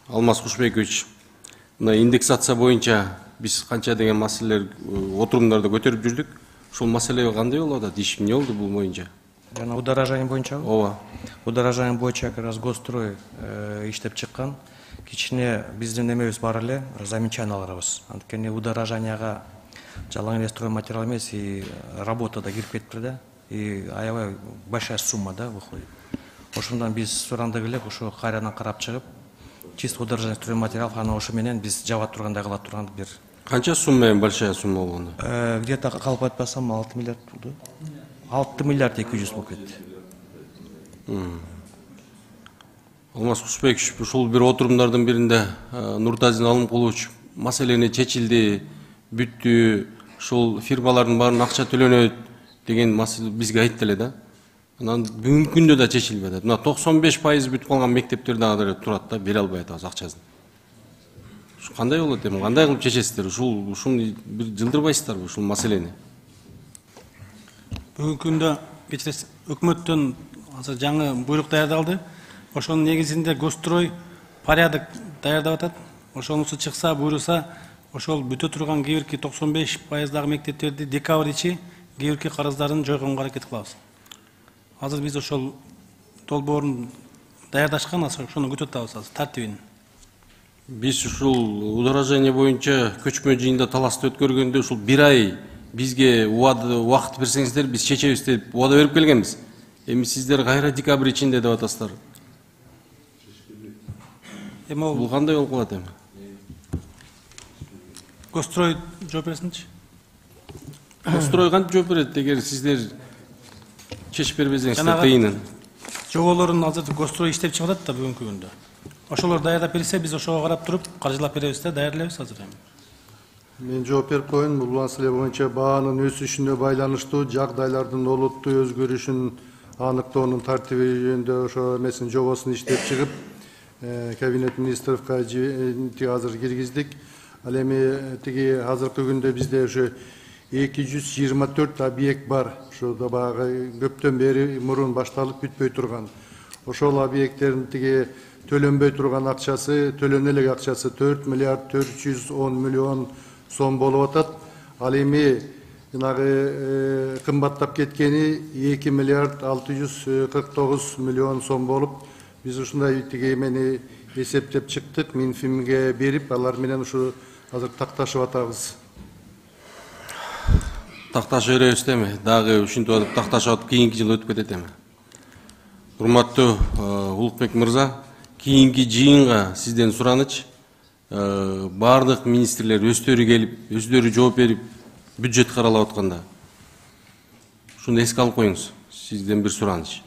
Алмаз Кушбекович, мына индексация боюнча биз канча деген маселелер отурумдарда көтөрүп жүрдүк. Ушул маселе кандай болуп атат? Иш эмне болду бул боюнча? Жана удорожание боюнча? Ооба. Удорожание боюнча как раз Госстрой иштеп чыккан. Кичине биздин немебиз бар эле, замечанияларыбыз. Анткени удорожанияга жалаң эле стройматериал эмес, и работа да кирип кетиптир да. И аябай большая сумма да выходит. Ошондон биз сурандык элек ошо кайрадан карап чыгып, чисто удорожание стройматериал аны ошо менен биз жаба тургандай кыла турган бир. Канча сумма эми большая сумма болгону? Где-то калп айтпасам 6 миллиард болду. 6 миллиард 200 болуп кетти. Алмаз Кушбекович, ушул бир отурумдардын биринде Нуртазин Алымкулович маселени чечилди, бүттү, ушул фирмалардын баарына акча төлөнөт деген маселе бизге айтты эле да. Анан бүгүнкү күндө да чечилбей атат. Мына 95% бүтүп калган мектептер дагы турат да, бере албай атабыз акчасын. Ушу кандай болот эми? Кандай кылып чечесиздер? Ушуну бир жылдырбайсыздарбы ушул маселени? Бүгүнкү күндө кечиресиз, өкмөттөн азыр жаңы буйрук даярдалды. Ошонун негизинде Госстрой порядок даярдап атат. Ошонусу чыкса, буйруса, ошол бүтө турган кийинки 95% мектептерди декабрь ичи кийинки карыздарын жойгонго аракет кылабыз. Азыр биз ошол долбоорун даярдашкан, ошону күтүп атабыз азыр тартибин. Биз ушул удорожание боюнча көчмө жыйында талашты өткөргөндө ушул бир ай бизге убакыт берсеңиздер, биз чечебиз деп убада берип келгенбиз. Эми сиздер кайра декабрь ичинде деп атасыздар. Бул кандай болуп калат эми? Госстрой жооп берсинчи. Госстрой кантип жооп берет эгер сиздер чечип бербесеңиздер тыйынын? Жоболорун азыр Госстрой иштеп чыгып атат да бүгүнкү күндө. Ошолор даярдап берсе, биз ошого карап туруп, каржылап беребиз да, даярдайбыз азыр эми. Мен жооп берип коеюн. Бул маселе боюнча баанын өсүшүнө байланыштуу жагдайлардын олуттуу өзгөрүшүн аныктоонун тартиби жөнүндө ошо эмесин жобосун иштеп чыгып, кабинет министровка азыр киргиздик. Ал эми тиги азыркы күндө бизде ошо 224 объект бар. Ошо да баягы көптөн бери мурун башталып бүтпөй турган. Ошол объекттердин тиги төлөнбөй турган акчасы, төлөнө элек акчасы 4 миллиард 410 миллион сом болуп атат. Ал эми жанагы кымбаттап кеткени 2 миллиард 649 миллион сом болуп, биз ушундай тиги эмени эсептеп чыктык, Минфинге берип, алар менен ушу азыр такташып атабыз. Такташып беребиз эми, дагы ушинтип атып такташып атып кийинки жыл өтүп кетет эми. Урматтуу Улукбек мырза, кийинки жыйынга сизден сураныч, бардык министрлер өздөрү келип, өздөрү жооп берип, бюджет каралап атканда ушуну эске алып коюңуз. Сизден бир сураныч.